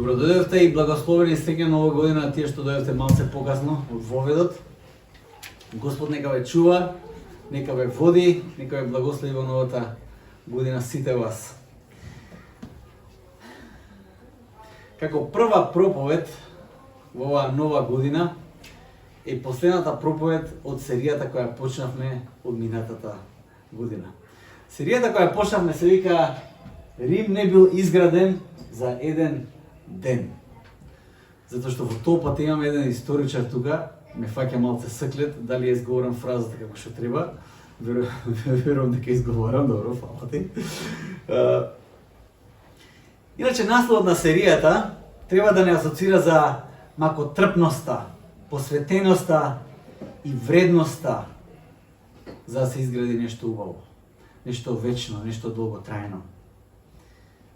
Добро дојдовте и благословени среќна нова година тие што дојдовте малце покасно од Воведот. Господ нека ве чува, нека ве води, нека ве благослови во новата година сите вас. Како прва проповед во оваа нова година е последната проповед од серијата која почнавме од минатата година. Серијата која почнавме се вика Рим не бил изграден за еден ден. Затоа што во толпата имам еден историчар тука, ме фаќа малце склет, дали ја изговорам фразата како што треба. Верувам дека изговорам, добро, фала ти. Иначе насловот на серијата треба да не асоцира за макотрпноста, посветеноста и вредноста за да се изгради нешто убаво, нешто вечно, нешто долготрајно.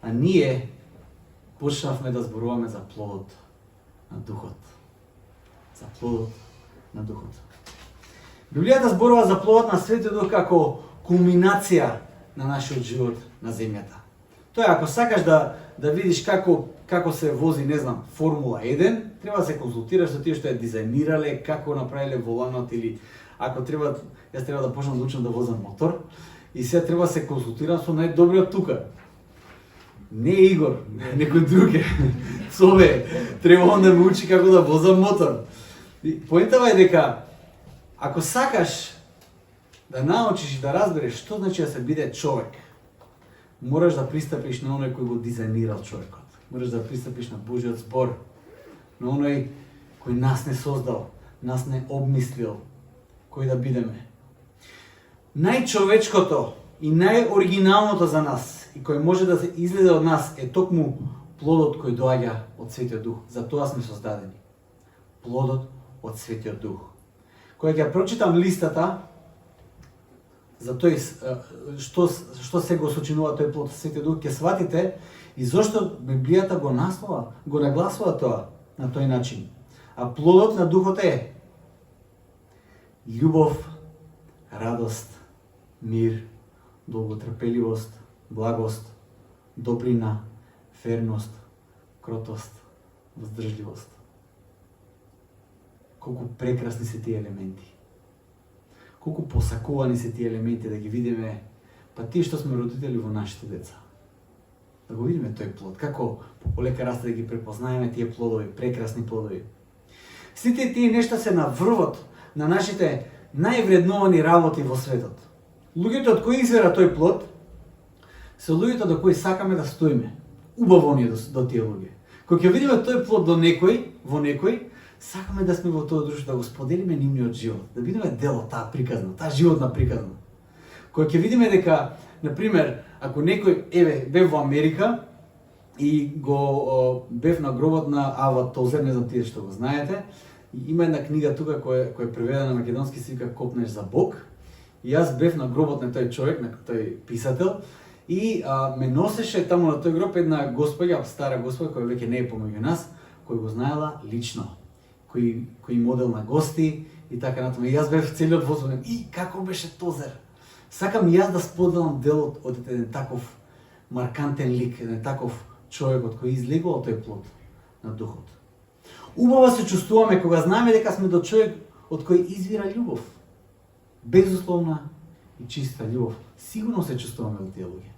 А ние почнавме да зборуваме за плодот на Духот. За плодот на Духот. Библијата зборува за плодот на Светиот Дух како кулминација на нашиот живот на земјата. Тоа ако сакаш да видиш како се вози, не знам, Формула 1, треба да се консултираш со тие што ја дизајнирале, како направиле воланот или ако треба, јас треба да почнам да учам да возам мотор и сега треба да се консултирам со најдобриот тука. Не Игор, некој друг е. Сове, треба он да ме учи како да возам мотор. Поентава е дека ако сакаш да научиш и да разбереш што значи да се биде човек, мораш да пристапиш на оној кој го дизајнирал човекот. Мораш да пристапиш на Божиот збор, на оној кој нас не создал, нас не обмислил, кој да бидеме. Најчовечкото и најоригиналното за нас и кој може да се излезе од нас е токму плодот кој доаѓа од Светиот Дух. За тоа сме создадени. Плодот од Светиот Дух. Кога ќе прочитам листата за тој што се го сочинува тој плод од Светиот Дух, ќе сватите и зошто Библијата го нагласува тоа на тој начин. А плодот на Духот е љубов, радост, мир, долготрпеливост, благост, добрина, верност, кротост, воздржливост. Колку прекрасни се тие елементи. Колку посакувани се тие елементи да ги видиме, па тие што сме родители во нашите деца. Да го видиме тој плод, како полека расте да ги препознаеме тие плодови, прекрасни плодови. Сите тие нешта се на врвот на нашите највредновани работи во светот. Луѓето од кои извира тој плод се луѓето до кои сакаме да стоиме. Убаво ни е до тие луѓе. Кога ќе видиме тој плод во некој, сакаме да сме во тоа друштво, да го споделиме нивниот живот, да бидеме дел од таа приказна, таа животна приказна. Кога ќе видиме дека, например, ако некој бев во Америка и го бев на гробот на Ава Тозер, не знам тие што го знаете, има една книга тука која е преведена на македонски, се вика Копнеш за Бог. И јас бев на гробот на тој човек, на тој писател, и ме носеше таму на тој гроб една господја, стара господја, која веќе не е помеѓу нас, кој го знаела лично, кој модел на гости и така натаму. И јас бев целиот возбуден. И како беше Тозер? Сакам јас да споделам делот од еден таков маркантен лик, еден таков човек од кој излегувал тој плод на Духот. Убаво се чувствуваме кога знаеме дека сме до човек од кој извира љубов. Безусловна и чиста љубов. Сигурно се чувствуваме од тие луѓе.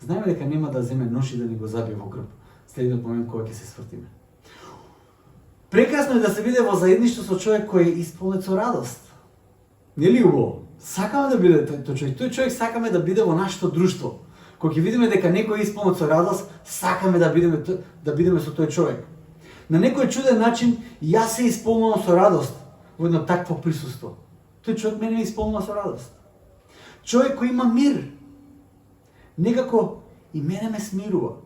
Знаеме дека нема да земе нож и да ни го забие во грб следниот момент кога ќе се свртиме. Прекрасно е да се биде во заедништво со човек кој е исполнет со радост. Нели убаво? Сакаме да биде тој човек. Тој човек сакаме да биде во нашето друштво. Кога ќе видиме дека некој е исполнет со радост, сакаме да бидеме со тој човек. На некој чуден начин јас се исполнувам со радост во едно такво присуство. Тој човек мене исполнува со радост. Човек кој има мир, некако и мене ме смирува.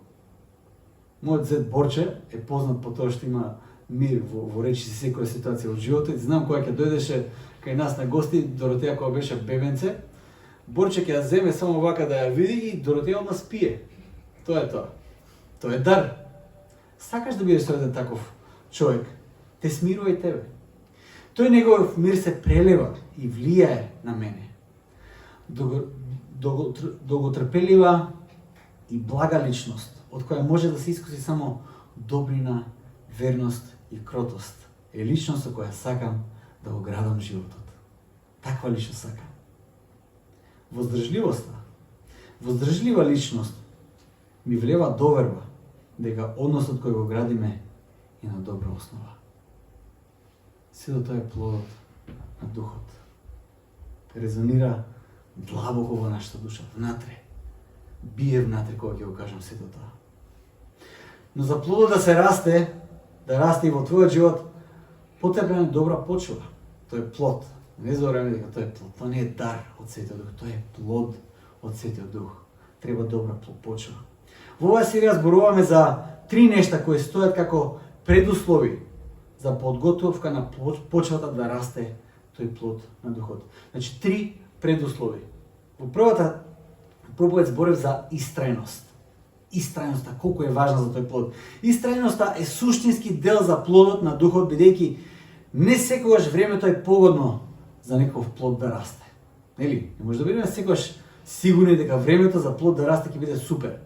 Мојот зет Борче е познат по тоа што има мир во речиси секоја ситуација од животот. Знам кога ќе дојдеше кај нас на гости, Доротеја кога беше бебенце, Борче ќе ја земе само вака да ја види и Доротеја одма спие. Тоа е тоа. Тоа е дар. Сакаш да бидеш среден таков човек, те смирува и тебе. Тој негов мир се прелева и влијае на мене. Долготрпелива и блага личност, од која може да се искуси само добрина, верност и кротост е личност со која сакам да го градам животот. Таква личност сакам. Воздржлива личност ми влева доверба дека односот кој го градиме е на добра основа. Сето тоа е плодот на духот. Резонира длабоко во нашата душа, внатре. Бие внатре кога ќе го кажам сето тоа. Но за плодот да се расте, да расте и во твојот живот, потребна е добра почва. Тоа е плод. Не забораваме дека тоа е плод. Тоа не е дар од Светиот Дух, тоа е плод од Светиот Дух. Треба добра почва. Во оваа серија зборуваме за 3 нешта кои стојат како предуслови за подготовка на почвата да расте тој плод на духот. Значи 3 предуслови. Во првата проповед зборев за истрајност. Истрајноста, колку е важна за тој плод. Истрајноста е суштински дел за плодот на духот, бидејќи не секогаш времето е погодно за некој плод да расте. Нели? Не може да бидеме секогаш сигурни дека времето за плод да расте ќе биде супер.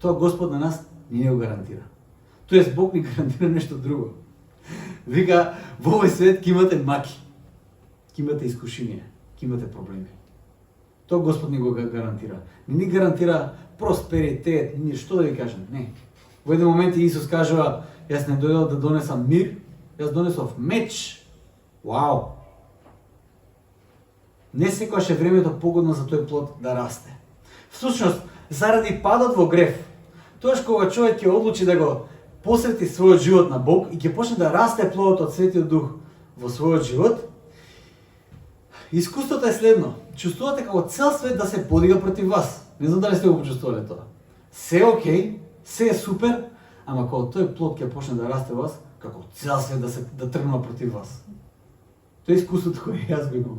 Тоа Господ на нас не го гарантира. Тоест Бог ни гарантира нешто друго. Вика, во овој свет ќе имате маки, ќе имате искушенија, ќе имате проблеми. Тоа Господ ни го гарантира. Не ни гарантира просперитет, што да ви кажам, не. Во еден момент Исус кажува, јас не дојдов да донесам мир, јас донесов меч. Вау! Не секогаш е времето погодно за тој плод да расте. Всушност, заради падот во грев, тоаш кога човек ќе одлучи да го посвети својот живот на Бог и ќе почне да расте плодот од Светиот Дух во својот живот, искуството е следно. Чувствувате како цел свет да се подига против вас. Не знам дали сте го почувствувале тоа. Се е окей, се е супер, ама кога тој плод ќе почне да расте во вас, како цел свет да тргнува против вас. Тоа е искуството кое јас го имам.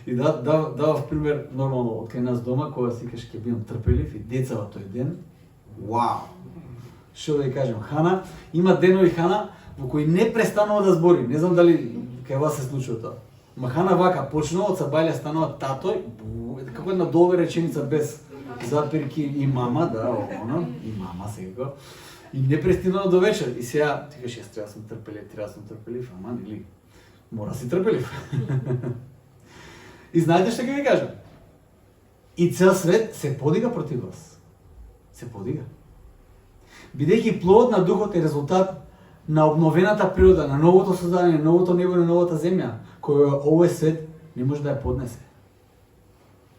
И давав пример нормално од кај нас дома, кога сикаш ќе бидам трпелив и децава тој ден. Вау! Што да ја кажам, Хана, има денови Хана во кои не престанува да збори. Не знам дали кај вас се случува тоа. Ма Хана вака почнува од Сабајле станува татой, како една долга реченица без запирки и мама, да, и мама секако. И не престинува до вечер. И сега ти кажеш, јас треба да сум трпелив, ама нели мора си трпелив. И знаете што ќе ви кажам? И цел свет се подига против вас. Се подига. Бидејќи плодот на духот е резултат на обновената природа, на новото создание, новото небо и на новата земја, која овој свет не може да ја поднесе.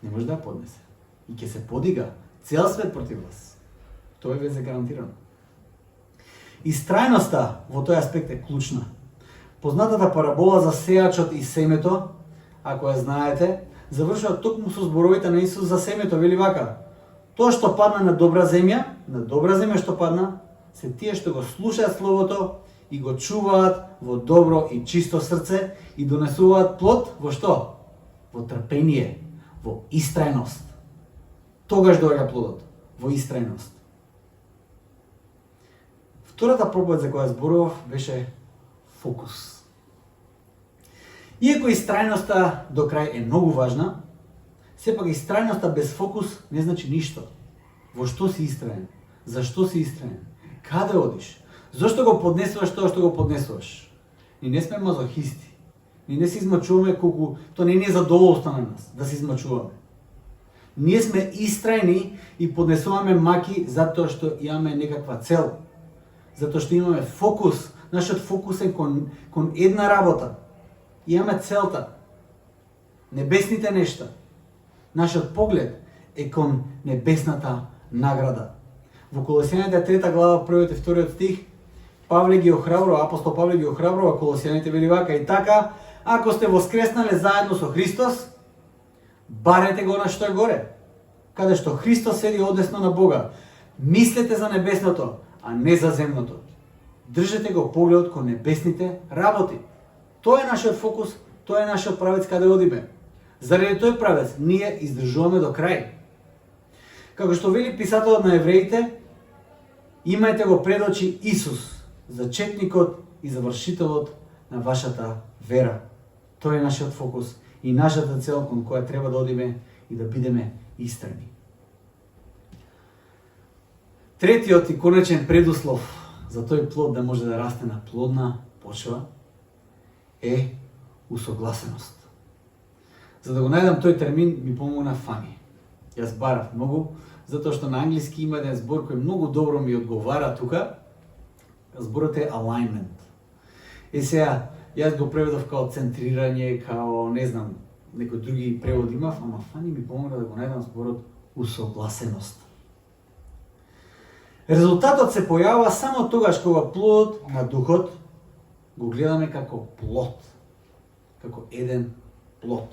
Не може да ја поднесе. И ќе се подига цел свет против вас. Тоа е веќе гарантирано. Истрајноста во тој аспект е клучна. Познатата парабола за сејачот и семето, ако ја знаете, завршува токму со зборовите на Исус за семето, вели вака: тоа што падна на добра земја што падна, се тие што го слушаат словото и го чуваат во добро и чисто срце и донесуваат плод во што? Во трпение, во истрајност. Тогаш доаѓа плодот, во истрајност. Втората проповед за која зборував беше фокус. Иако истрајноста до крај е многу важна, сепак истрајноста без фокус не значи ништо. Во што си истраен? Зашто си истраен? Каде одиш? Зошто го поднесуваш тоа што го поднесуваш? Ни не сме мазохисти. Ни не се измачуваме колку тоа не е задоволство на нас да се измачуваме. Ние сме истрајни и поднесуваме маки затоа што имаме некаква цел. Затоа што имаме фокус. Нашиот фокус е кон една работа. Имаме целта. Небесните нешта. Нашиот поглед е кон небесната награда. Во Колосјаните 3 глава, 1 и 2 стих, Павле ги охрабрува, апостол Павле ги охрабрува Колосјаните, вели вака: и така, ако сте воскреснале заедно со Христос, барете го на што е горе, каде што Христос седи одесно на Бога. Мислете за небесното, а не за земното. Држете го погледот кон небесните работи. Тоа е нашиот фокус, тоа е нашиот правец каде одиме. Заради тој правец ние издржуваме до крај. Како што вели писателот на евреите, имајте го пред очи Исус, зачетникот и завршителот на вашата вера. Тоа е нашиот фокус и нашата цел кон која треба да одиме и да бидеме истрени. Третиот и конечен предуслов за тој плод да може да расте на плодна почва е усогласеност. За да го најдам тој термин ми помогна Фани. Јас барав многу, затоа што на англиски има еден збор кој многу добро ми одговара тука. Зборот е alignment. И сега, јас го преведов као центрирање, као не знам, некои други преводи имав, ама Фани ми помогна да го најдам зборот усогласеност. Резултатот се појавува само тогаш кога плодот на духот го гледаме како плод, како еден плод.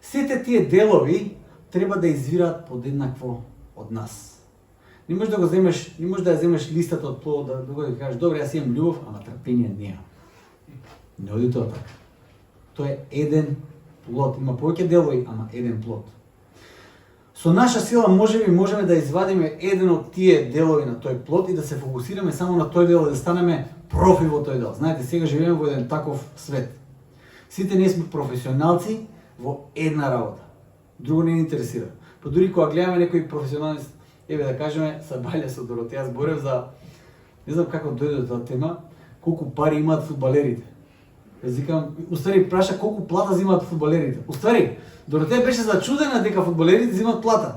Сите тие делови треба да извираат подеднакво од нас. Не можеш да го земеш, не можеш да ја земеш листата од плодот, да го кажеш, добре, јас имам љубов, ама трпение немам. Не оди тоа така. Тоа е еден плод, има повеќе делови, ама еден плод. Со наша сила можеме да извадиме еден од тие делови на тој плод и да се фокусираме само на тој дел и да станеме профи во тој дел. Знаете, сега живееме во еден таков свет. Сите ние сме професионалци во една работа. Друго не ни интересира. Па дури кога гледаме некои професионални, еве да кажеме, са Бајле со Доротеја зборев за, не знам како дојде тоа тема, колку пари имаат фудбалерите. Јас викам, уствари праша колку плата земаат фудбалерите. Уствари, Доротеја беше зачудена дека фудбалерите земаат плата.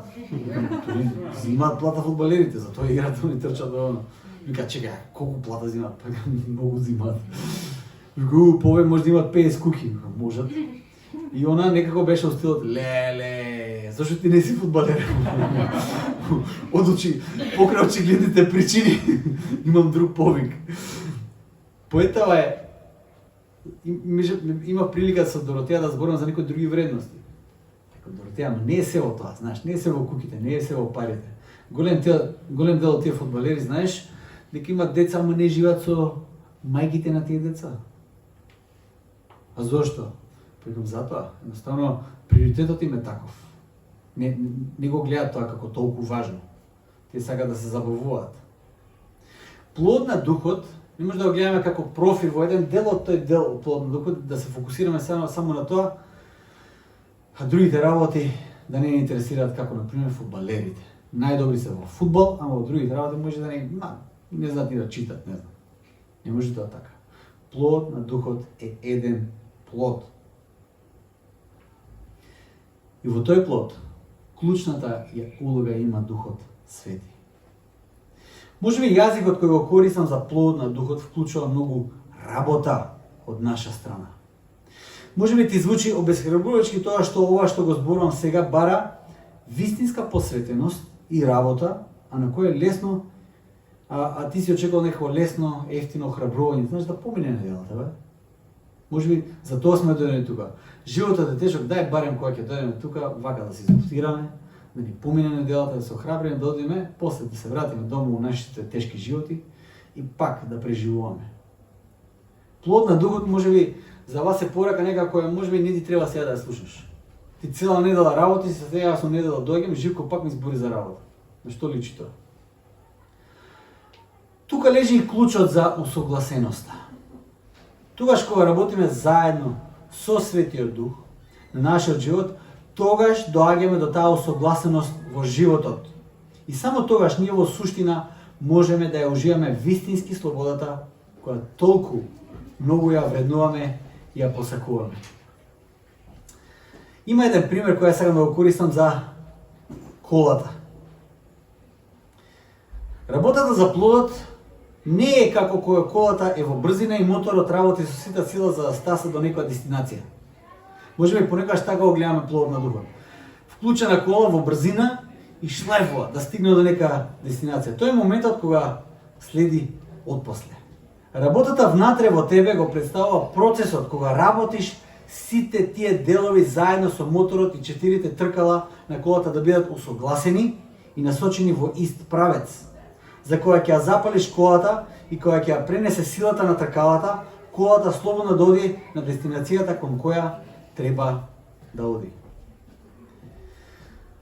Земаат плата фудбалерите, затоа играат, они трчат до оно. Вика, чекај, колку плата земаат? Па многу земаат. Вика, пове може да имаат 50 куки. Можат. И она некако беше од стилот, леле, зашто ти не си фудбалер? Одучи, покрај очигледните причини, имам друг повик. Поетава е, има прилика со Доротеја да зборам за некои други вредности. Така, Доротеја, ама не е се во тоа, знаеш, не е се во куките, не е се во парите. Голем дел од тие фудбалери, знаеш, дека имат деца, ама не живеат со мајките на тие деца. А зошто? Приком затоа, едноставно, приоритетот им е таков. Не го гледаат тоа како толку важно. Тие сакаат да се забавуваат. Плод на духот, не може да го гледаме како профил во еден дел од тој дел плод на духот, да се фокусираме само на тоа, а другите работи да не ни интересираат, како например фудбалерите. Најдобри се во фудбал, ама во другите работи може да не знаат ни да читат, не знам. Не може тоа така. Плод на духот е еден плод. И во тој плод, клучната улога има Духот Свети. Можеби јазикот кој го користам за плод на Духот вклучува многу работа од наша страна. Можеби ти звучи обесхрабрувачки тоа што ова што го зборувам сега бара вистинска посветеност и работа, а на кој е лесно, а ти си очекувал некако лесно, ефтино храбрување, знаеш да помине неделата, бе? Можеби за тоа сме дојдени тука. Животот е тешок, дај барем кога ќе дојдеме тука, вака да се измустираме, да ни помине неделата, да се охрабриме, да одиме, после да се вратиме дома во нашите тешки животи и пак да преживуваме. Плод на духот можеби за вас е порака некако која можеби не ти треба сега да ја слушаш. Ти цела недела работи, се сега со недела доаѓам, Живко пак ми збори за работа. На што личи тоа? Тука лежи и клучот за усогласеноста. Тогаш кога работиме заедно со Светиот Дух на нашиот живот, тогаш доаѓаме до таа усогласеност во животот. И само тогаш ние во суштина можеме да ја уживаме вистински слободата која толку многу ја вреднуваме и ја посакуваме. Има еден пример кој сакам да го користам за колата. Работата за плодот не е како кога колата е во брзина и моторот работи со сита сила за да стаса до некоја дестинација. Можеби понекогаш така го гледаме плодот на духот. Вклучена кола во брзина и шлајфува да стигне до нека дестинација. Тој е моментот кога следи отпосле. Работата внатре во тебе го представува процесот кога работиш сите тие делови заедно со моторот и четирите тркала на колата да бидат усогласени и насочени во ист правец. За која ќе ја запалиш колата и која ќе ја пренесе силата на тркалата, колата слободно да оди на дестинацијата кон која треба да оди.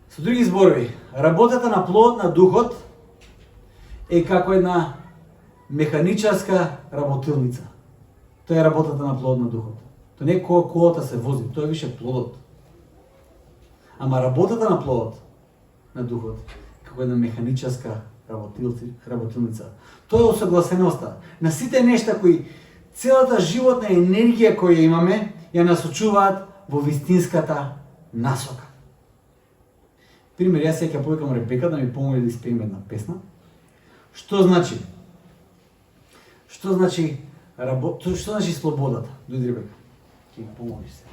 Со други зборови, работата на плодот на духот е како една механичарска работилница. Тоа е работата на плодот на духот. Тоа не е кога колата се вози, тоа е више плодот. Ама работата на плодот на духот е како една механичарска работилница. Тоа е усогласеноста. На сите нешта кои целата животна енергија која имаме ја насочуваат во вистинската насока. Пример, јас сега ќе повикам Ребека да ми помогне да испеем една песна. Што значи? Што значи слободата? Дојди, Ребека. Ќе ми помогнеш се.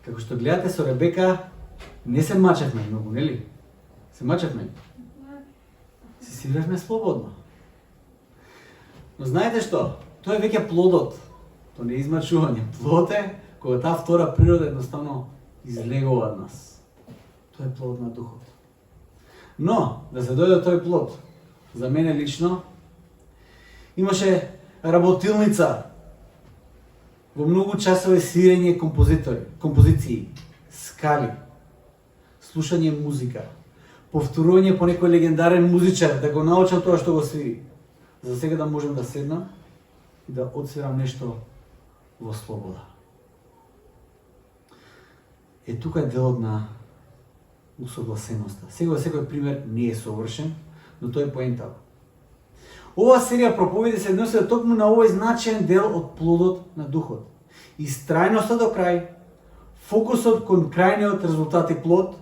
Како што гледате со Ребека, не се мачевме многу, нели? Се мачевме? Се свиревме слободно. Но знаете што? Тоа е веќе плодот. Тоа не е измачување. Плод е кога таа втора природа едноставно излегува од нас. Тоа е плод на духот. Но, да се дојде тој плод, за мене лично, имаше работилница во многу часове свирење композиции, скали, слушање музика, повторување по некој легендарен музичар да го научам тоа што го свири. За сега да можем да седнам и да отсвирам нешто во слобода. Тука е делот на усогласеноста. Сега секој пример не е совршен, но тој е поентава. Ова серија проповеди се односува токму на овој значаен дел од плодот на духот. Истрајноста до крај, фокусот кон крајниот резултат и плод,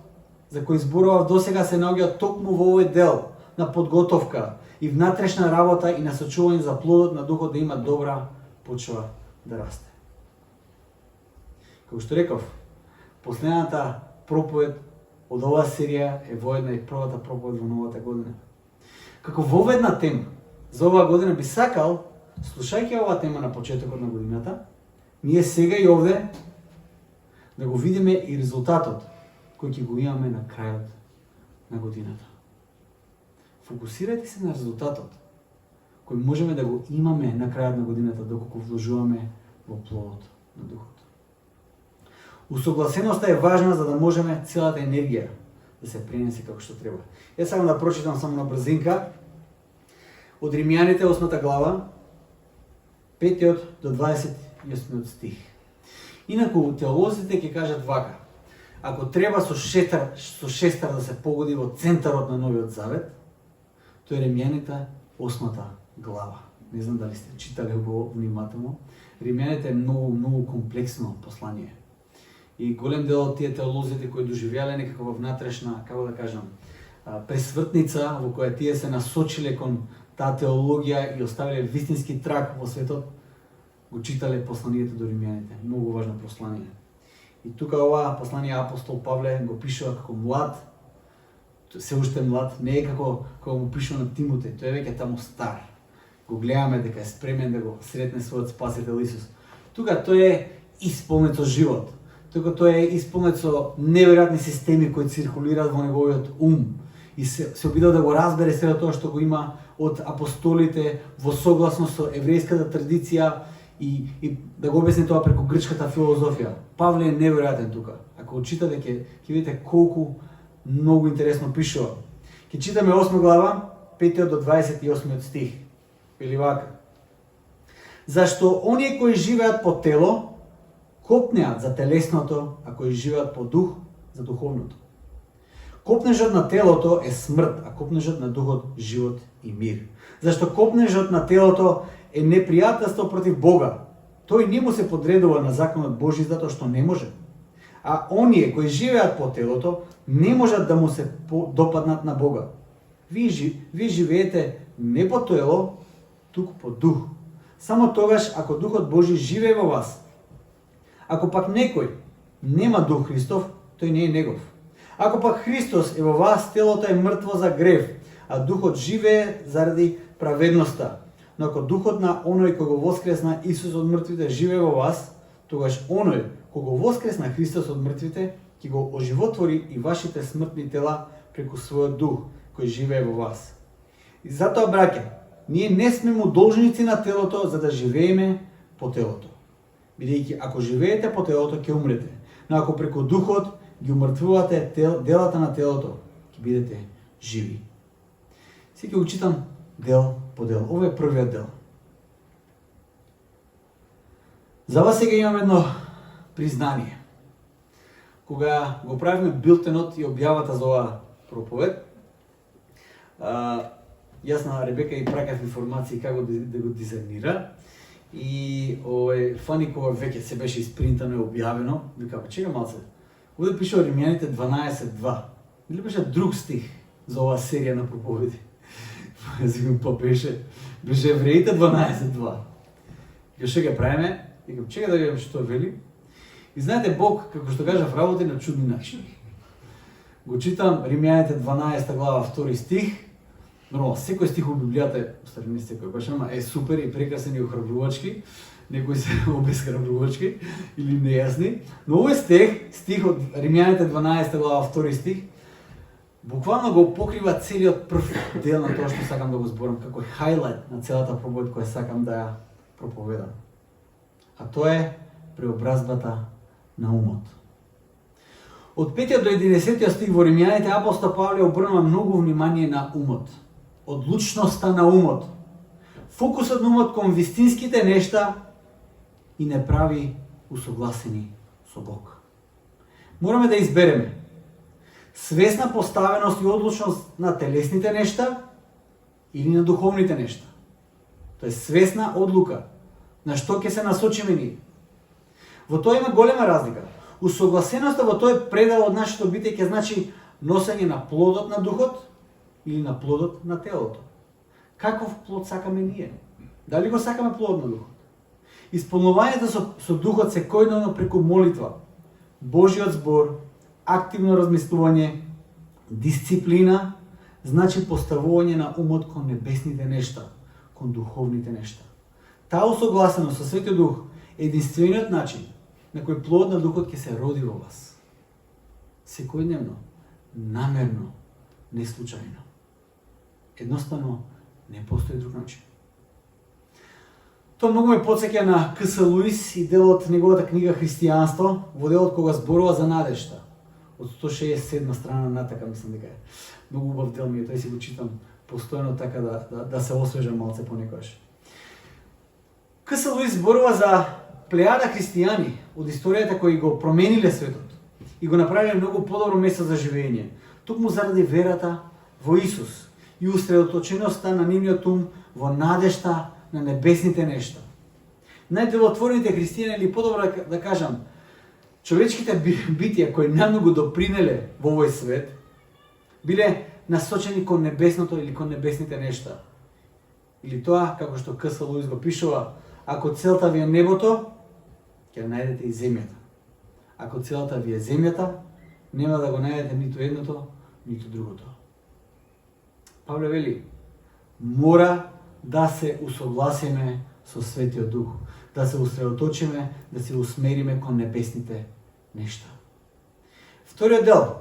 за кој зборував досега, се наоѓа токму во овој дел на подготовка и внатрешна работа и насочување за плодот на духот да има добра почва да расте. Како што реков, последната проповед од оваа серија е воедна и првата проповед во новата година. Како воведна тема за оваа година би сакал, слушајќи оваа тема на почетокот на годината, ние сега и овде да го видиме и резултатот кој ќе го имаме на крајот на годината. Фокусирајте се на резултатот кој можеме да го имаме на крајот на годината доколку вложуваме во плодот на духот. Усогласеноста е важна за да можеме целата енергија да се пренесе како што треба. Јас сакам да прочитам само на брзинка од Римјаните 8 глава 5 до 28 стих. Инаку теолозите ќе кажат вака: ако треба со шестар да се погоди во центарот на Новиот Завет, тоа е Римјаните 8 глава. Не знам дали сте читали го внимателно. Римјаните е многу комплексно послание. И голем дел од тие теолозите кои доживеале некаква внатрешна, како да кажам, пресвртница во која тие се насочиле кон таа теологија и оставиле вистински траг во светот, го читале посланието до римјаните. Многу важно послание. И тука ова послание апостол Павле го пишува како млад, се уште млад, не е како му пишува на Тимоте, тој е веќе таму стар. Го гледаме дека е спремен да го сретне својот спасител Исус. Тука тој е исполнет со живот. Тука тој е исполнет со неверојатни системи кои циркулираат во неговиот ум и се обидел да го разбере се тоа што го има од апостолите во согласност со еврејската традиција и да го обясни тоа преку грчката филозофија. Павле е неверојатен тука. Ако го читате ќе видите колку многу интересно пишува. Ќе читаме 8 глава 5 до 28 стих. Вели вака: зашто оние кои живеат по тело копнеат за телесното, а кои живеат по дух за духовното. Копнежот на телото е смрт, а копнежот на духот живот и мир. Зашто копнежот на телото е непријателство против Бога. Тој не му се подредува на законот Божи затоа што не може. А оние кои живеат по телото не можат да му се допаднат на Бога. Вие живеете не по тело, туку по дух. Само тогаш ако Духот Божи живее во вас. Ако пак некој нема Дух Христов, тој не е негов. Ако пак Христос е во вас, телото е мртво за грев, а Духот живее заради праведноста. Но ако Духот на оној кој го воскресна Исус од мртвите живее во вас, тогаш оној кој го воскресна Христос од мртвите, ќе го оживотвори и вашите смртни тела преку својот Дух, кој живее во вас. И затоа, браќа, ние не сме му должници на телото за да живееме по телото. Бидејќи ако живеете по телото, ќе умрете. Но ако преку Духот ги умртвувате делата на телото, ќе бидете живи. Сега го читам дел по дел. Ова е првиот дел. За вас сега имам едно признание. Кога го правихме билтенот и објавата за оваа проповед, јас на Ребека и пракав информации како да го дизајнира. И фани кога веќе се беше испринтано и објавено, вика, чека малце, овде пише Римјаните 12:2. Или беше друг стих за оваа серија на проповеди? Зигам, па беше Евреите 12:2. И што ќе правиме? Викам, чека да видам што вели. И знаете, Бог, како што кажав, работи на чудни начини. Го читам Римјаните 12 глава 2 стих. Нормално, секој стих во Библијата е, старини секој беше, ама е супер и прекрасен и охрабрувачки, некои се обесхрабрувачки или нејасни, но овој стих од Римјаните 12 глава 2 стих, буквално го покрива целиот прв дел на тоа што сакам да го зборам, како хайлайт на целата проповед која сакам да ја проповедам. А тоа е преобразбата на умот. Од 5 до 11 стих во Римјаните апостол Павле обрнува многу внимание на умот. Одлучноста на умот, фокусот на умот кон вистинските нешта и не прави усогласени со Бог. Мораме да избереме свесна поставеност и одлучност на телесните нешта или на духовните нешта. Тоа е свесна одлука на што ќе се насочиме ние. Во тоа има голема разлика. Усогласеноста во тој предел од нашето битие ќе значи носење на плодот на духот или на плодот на телото. Каков плод сакаме ние? Дали го сакаме плод на духот? Исполнувањето со духот секојдневно преку молитва, Божиот збор, активно размислување, дисциплина, значи поставување на умот кон небесните нешта, кон духовните нешта. Таа усогласеност со Светиот Дух е единствениот начин на кој плод на духот ќе се роди во вас. Секојдневно, намерно, не случајно. Едноставно, не постои друг начин. Тоа многу ме потсеќа на К.С. Луис и делот неговата книга Христијанство, во делот кога зборува за надежта. Од 167 страна натака, мислам дека е. Многу убав дел ми е, тој си го читам постојано така да се освежам малце понекогаш. К.С. Луис зборува за плејада христијани од историјата кои го промениле светот и го направиле многу подобро место за живење, токму заради верата во Исус и усредоточеноста на нивниот ум во надежта на небесните нешта. Најделотворните христијани, или подобро да кажам, човечките битија кои најмногу допринеле во овој свет, биле насочени кон небесното или кон небесните нешта. Или тоа, како што К.С. Луис го пишува, ако целта ви е небото, ќе најдете и земјата. Ако целта ви е земјата, нема да го најдете ниту едното, ниту другото. Павле вели, мора да се усогласиме со Светиот Дух, да се усредоточиме, да се усмериме кон небесните нешта. Вториот дел,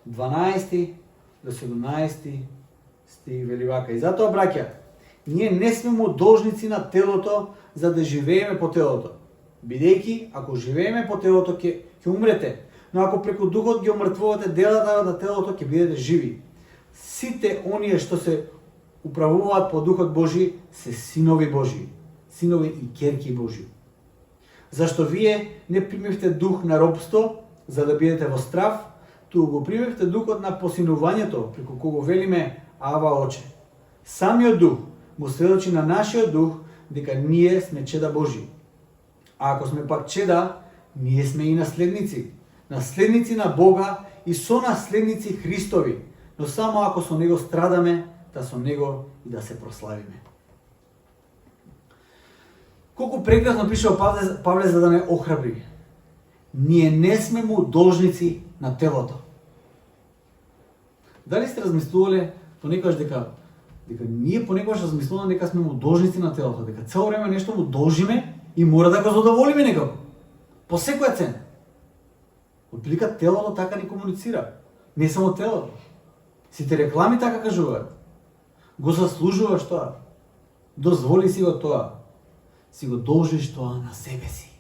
12 до 17 стих вели вака. И затоа, браќа, ние не сме му должници на телото за да живееме по телото. Бидејќи, ако живееме по телото, ќе умрете, но ако преку Духот ги умртвувате делата на телото, ќе бидете живи. Сите оние што се управуваат по Духот Божи се синови Божи, синови и ќерки Божи. Зашто вие не примивте дух на робство, за да бидете во страв, туку го примивте духот на посинувањето, преку кого велиме Ава Оче. Самиот дух му сведочи на нашиот дух дека ние сме чеда Божи. А ако сме пак чеда, ние сме и наследници, наследници на Бога и сонаследници Христови, но само ако со Него страдаме, да со Него и да се прославиме. Колку прекрасно пишува Павле за да не охрабри. Ние не сме му должници на телото. Дали сте размислувале понекогаш дека ние понекогаш размислуваме дека сме му должници на телото, дека цело време нешто му должиме и мора да го задоволиме некако. По секоја цена. Отприлика телото така ни комуницира. Не само телото. Сите реклами така кажуваат. Го заслужуваш тоа. Дозволи си го тоа. Си го должиш тоа на себе си.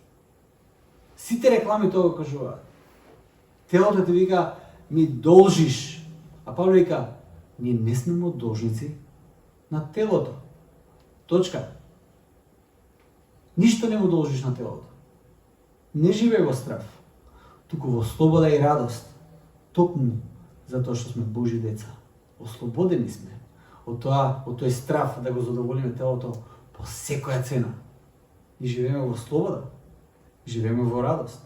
Сите реклами тоа го кажуваат. Телото ти вика, ми должиш. А Павле вика, ние не сме му должници на телото. Точка. Ништо не му должиш на телото. Не живеј во страв, туку во слобода и радост. Токму затоа што сме Божји деца. Ослободени сме од тој страв да го задоволиме телото по секоја цена. И живееме во слобода. Живееме во радост.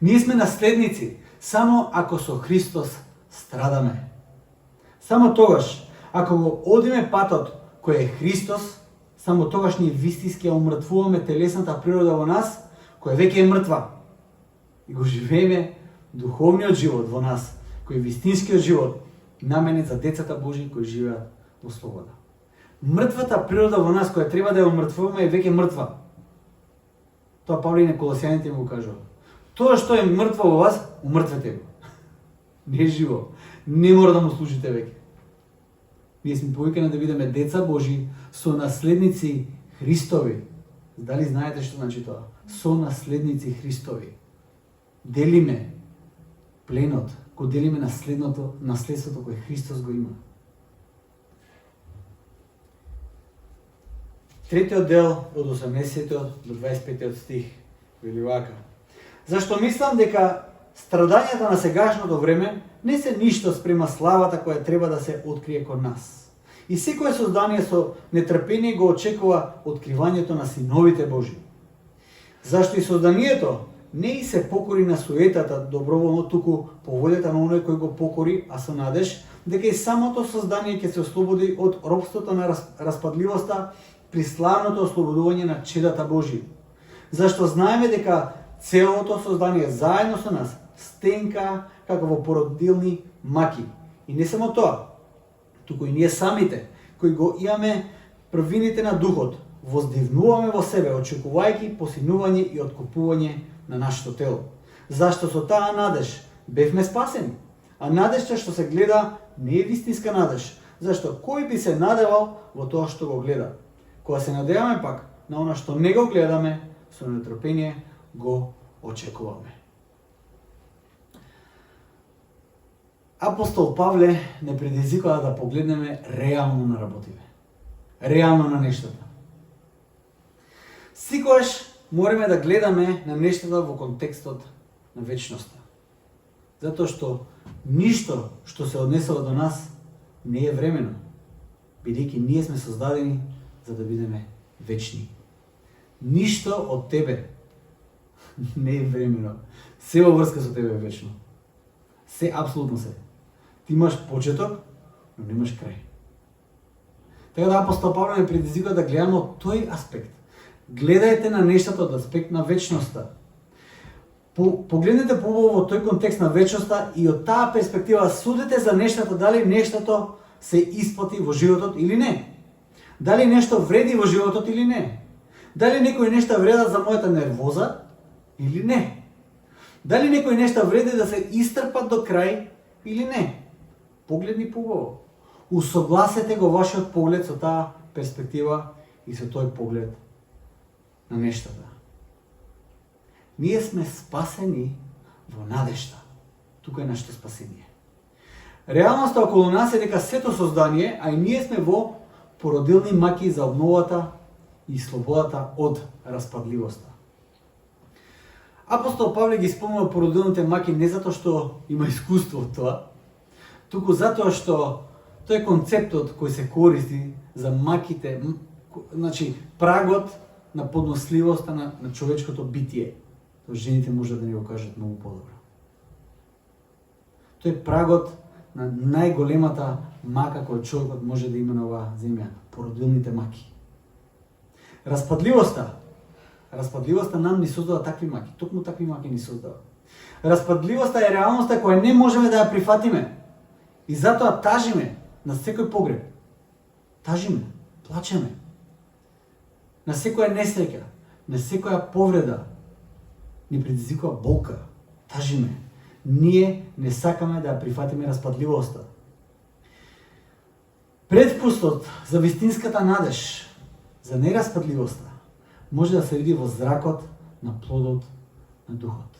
Ние сме наследници само ако со Христос страдаме. Само тогаш, ако го одиме патот кој е Христос, само тогаш ние вистински ја умртвуваме телесната природа во нас, која веќе е мртва. И го живееме духовниот живот во нас, кој е вистинскиот живот, наменет за децата Божи кои живеат во слобода. Мртвата природа во нас, која треба да ја умртвуваме, е веќе мртва. Тоа Павле на Колосјаните му кажува. Тоа што е мртво во вас, умртвете го. Не е живо. Не мора да му служите веќе. Ние сме повикани да бидеме деца Божи, со наследници Христови. Дали знаете што значи тоа? Со наследници Христови. Делиме пленот, го делиме наследството кое Христос го има. Третиот дел од 18 до 25 стих вели вака. Зашто мислам дека страдањата на сегашното време не се ништо спрема славата која треба да се открие кон нас. И секое создание со нетрпение го очекува откривањето на синовите Божи. Зашто и созданието не и се покори на суетата доброволно, туку по волјата на оној кој го покори, а со надеж дека и самото создание ќе се ослободи од робството на распадливоста при славното ослободување на чедата Божи. Зашто знаеме дека целото создание заедно со нас стенка како во породилни маки. И не само тоа, туку и ние самите, кои го имаме првините на духот, воздивнуваме во себе, очекувајќи посинување и откупување на нашето тело. Зашто со таа надеж бевме спасени. А надежта што се гледа не е вистинска надеж, зашто кој би се надевал во тоа што го гледа. Кога се надеваме пак на она што не го гледаме, со нетрпение го очекуваме. Апостол Павле не предизвикува да погледнеме реално на работиве. Реално на нештата. Секогаш мораме да гледаме на нештата во контекстот на вечноста. Затоа што ништо што се однесува до нас не е времено, бидејќи ние сме создадени за да бидеме вечни. Ништо од тебе не е времено. Се во врска со тебе е вечно. Се, апсолутно се. Ти имаш почеток, но немаш крај. Така да апостол Павле не предизвикува да гледаме од тој аспект. Гледајте на нештата од аспект на вечноста. Погледнете побаво во тој контекст на вечноста и од таа перспектива судете за нештата, дали нештото се исплати во животот или не. Дали нешто вреди во животот или не. Дали некои нешта вредат за мојата нервоза или не. Дали некои нешта вреди да се истрпат до крај или не. Погледни побаво. Усогласете го вашиот поглед со таа перспектива и со тој поглед на нештата. Ние сме спасени во надежта. Тука е нашето спасение. Реалноста околу нас е дека сето создание, а и ние сме во породилни маки за обновата и слободата од распадливоста. Апостол Павле ги спомнува породилните маки не затоа што има искуство од тоа, туку затоа што тој концептот кој се користи за маките, значи прагот на подносливоста на човечкото битие. Тоа жените може да ни го кажат многу подобро. Тој е прагот на најголемата мака која човекот може да има на оваа земја, породилните маки. Распадливоста нам ни создава такви маки, токму такви маки ни создава. Распадливоста е реалноста која не можеме да ја прифатиме и затоа тажиме на секој погреб. Тажиме, плачеме. На секоја несреќа, на секоја повреда ни предизвикува болка. Тажиме. Ние не сакаме да ја прифатиме распадливоста. Предвкусот за вистинската надеж, за нераспадливоста, може да се види во зракот на плодот на духот.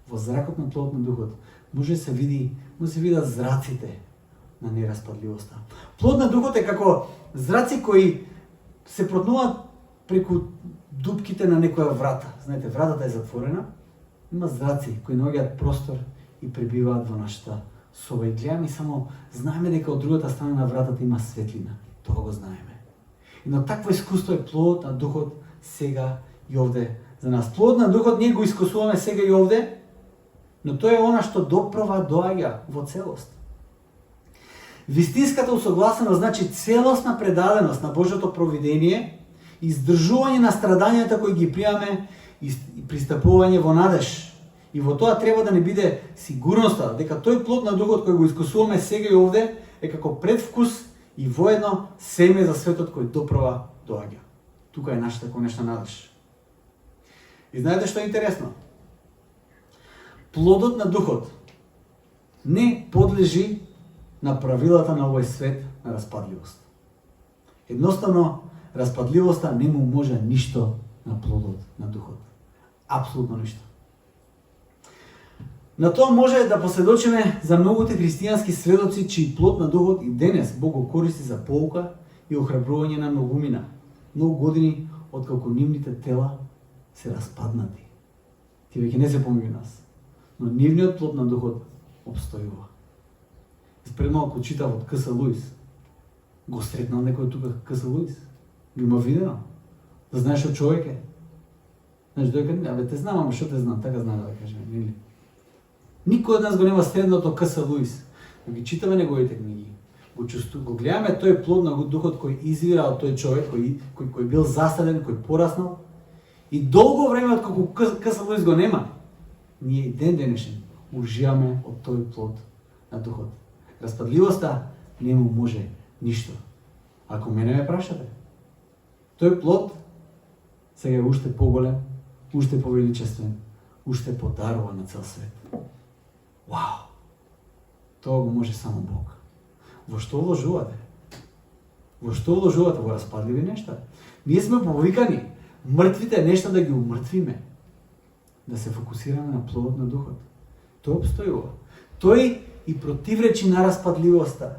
Во зракот на плодот на духот може да се видат зраците на нераспадливоста. Плод на духот е како зраци кои се протнуваат преку дупките на некоја врата. Знаете, вратата е затворена, има зраци кои наоѓаат простор и пребиваат во нашата соба. И гледаме и само знаеме дека од другата страна на вратата има светлина. Тоа го знаеме. И на такво искуство е плодот на духот сега и овде за нас. Плодот на духот ние го искусуваме сега и овде, но тоа е она што доправа доаѓа во целост. Вистинската усогласеност значи целосна предаденост на Божјото провидение, издржување на страдањата кои ги пријаме и пристапување во надеж. И во тоа треба да не биде сигурноста дека тој плод на духот кој го искусуваме сега и овде е како предвкус и воедно семе за светот кој доправа доаѓа. Тука е нашата конечна надеж. И знаете што е интересно? Плодот на духот не подлежи на правилата на овој свет на распадливост. Едноставно, распадливоста не му може ништо на плодот на духот. Апсолутно ништо. На тоа може да посведочиме за многуте христијански сведоци чиј плод на духот и денес Бог го користи за поука и охрабрување на многумина. Многу години откако нивните тела се распаднати. Тие веќе не се помеѓу нас, но нивниот плод на духот обстојува. Пред малку читав од К.С. Луис. Го сретнал некој тука К.С. Луис? Го има видено? Да знаеш што човек е? Знаеш, дојка, те знам, ама што те знам, така знам да кажеме, нели? Никој од нас го нема средното К.С. Луис. Но ги читаме неговите книги. Го гледаме тој плод на духот кој извира од тој човек, кој бил засаден, кој пораснал. И долго време откако К.С. Луис го нема, ние и ден денешен уживаме од тој плод на духот. Распадливоста не му може ништо. Ако мене ме прашате, тој плод сега е уште поголем, уште повеличествен, уште подарува на цел свет. Вау! Тоа го може само Бог. Во што вложувате? Во што вложувате? Во распадливи нешта? Ние сме повикани мртвите нешта да ги умртвиме. Да се фокусираме на плодот на духот. Тој обстојува. Тој и противречи на распадливоста.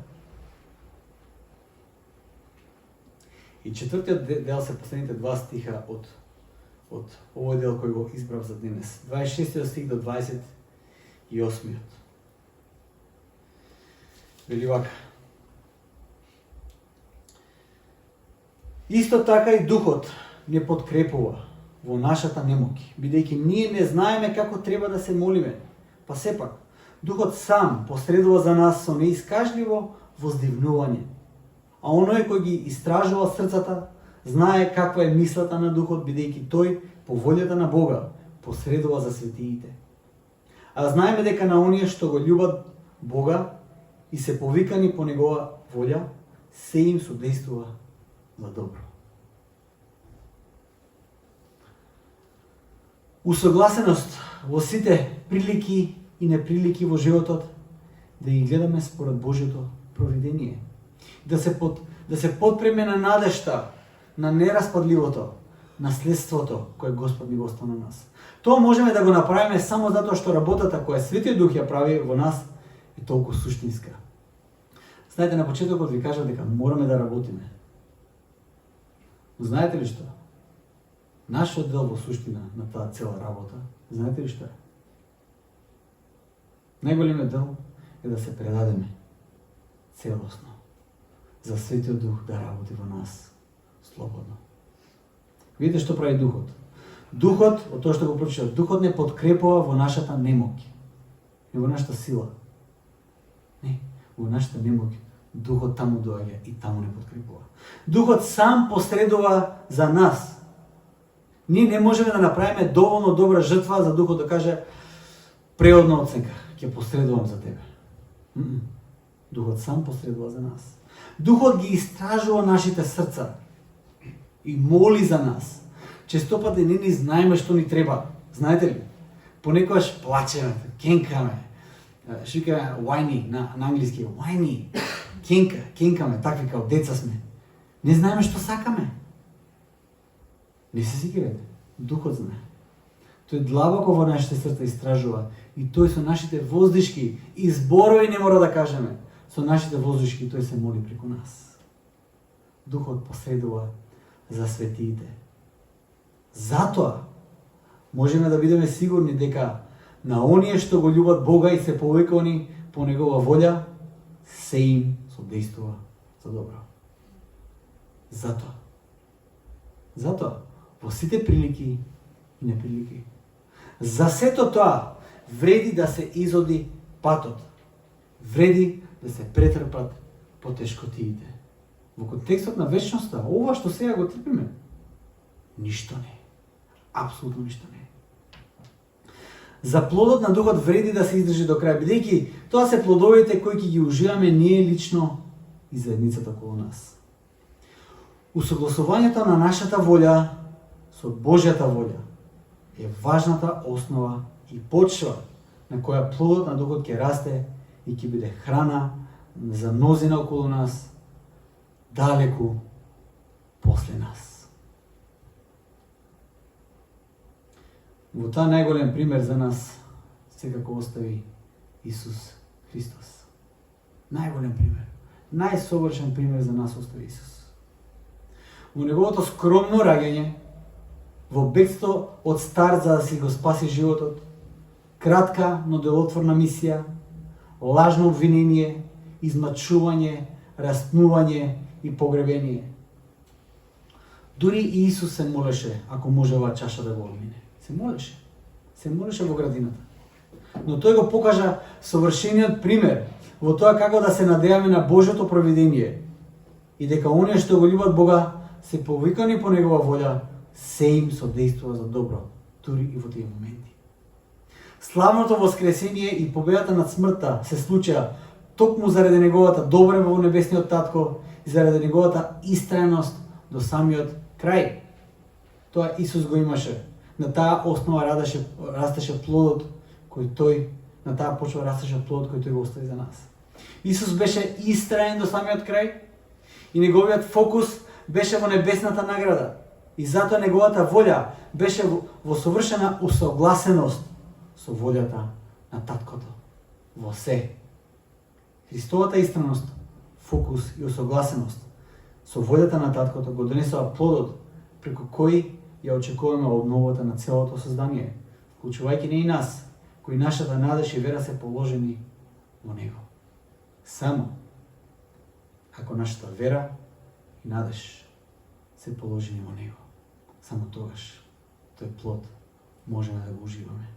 И четвртиот дел се последните два стиха од овој дел кој го избрав за денес. 26 стих до 28. Вели вака. Исто така и духот не подкрепува во нашата немоќ, бидејќи ние не знаеме како треба да се молиме. Па сепак, духот сам посредува за нас со неискажливо воздивнување. А оној кој ги истражува срцата, знае каква е мислата на духот, бидејќи тој по волјата на Бога посредува за светиите. А знаеме дека на оние што го љубат Бога и се повикани по негова волја, се им содействува за добро. Усогласеност во сите прилики и неприлики во животот, да ги гледаме според Божјото провидение. Да се подпреме на надежта, на нераспадливото, наследството кое Господ ни го остави на нас. Тоа можеме да го направиме само затоа што работата која Светиот Дух ја прави во нас е толку суштинска. Знаете, на почетокот ви кажав дека мораме да работиме. Но знаете ли што? Нашиот дел во суштина на таа цела работа, знаете ли што е? Најголемиот дел е да се предадеме целосно за Светиот Дух да работи во нас слободно. Видите што прави Духот? Духот, од тоа што го прочитав, Духот не подкрепува во нашата немоќ и во нашата сила. Не, во нашата немоќ Духот таму доаѓа и таму не подкрепува. Духот сам посредува за нас. Ние не можеме да направиме доволно добра жртва за Духот да каже преодна оценка, ќе посредувам за тебе. Духот сам посредува за нас. Духот ги истражува нашите срца и моли за нас. Често пати не ни знаеме што ни треба. Знаете ли? Понекогаш плачеме, кенкаме. Шика whiny на англиски, whiny. Кенкаме, такви као деца сме. Не знаеме што сакаме. Не се сикирате. Духот знае. Тој длабоко во нашите срца истражува и тој со нашите воздишки и зборови не мора да кажеме. Со нашите воздишки тој се моли преку нас. Духот посредува за светиите. Затоа можеме да бидеме сигурни дека на оние што го љубат Бога и се повикани по Негова волја, се им содействува за добро. Затоа, во сите прилики и неприлики, за сето тоа вреди да се изоди патот. Вреди да се претрпат потешкотиите. Во контекстот на вечноста, ова што сега го трпиме, ништо не. Апсолутно ништо не. За плодот на Духот вреди да се издржи до крај, бидејќи тоа се плодовите кои ќе ги уживаме ние лично и заедницата околу нас. Усогласувањето на нашата волја со Божјата волја е важната основа и почва на која плодот на Духот ќе расте и ќе биде храна за мнозина околу нас, далеку после нас. Во таа најголем пример за нас секако остави Исус Христос. Најголем пример. Најсовршен пример за нас остави Исус. Во неговото скромно раѓање, во бегство од старт за да си го спаси животот, кратка, но делотворна мисија, лажно обвинение, измачување, распнување и погребение. Дури Исус се молеше, ако може оваа чаша да го одмине. Се молеше во градината. Но тој го покажа совршениот пример во тоа како да се надеваме на Божјото провидение и дека оние што го љубат Бога се повикани по Негова волја, се им содействува за добро, дури и во тие моменти. Славното воскресение и победата над смртта се случија токму заради Неговата добра во небесниот Татко и заради Неговата истрајност до самиот крај. Тоа Исус го имаше. На таа основа растеше плодот кој тој, на таа почва растеше плодот кој тој го остави за нас. Исус беше истраен до самиот крај и неговиот фокус беше во небесната награда. И затоа неговата волја беше во совршена усогласеност со волјата на Таткото. Во се. Христовата истраност, фокус и усогласеност со волјата на Таткото го донесува плодот преку кој ја очекуваме обновата на целото создание, вклучувајќи не и нас, кои нашата надеж и вера се положени во Него. Само ако нашата вера и надеж се положени во Него, само тогаш тој плод можеме да го уживаме.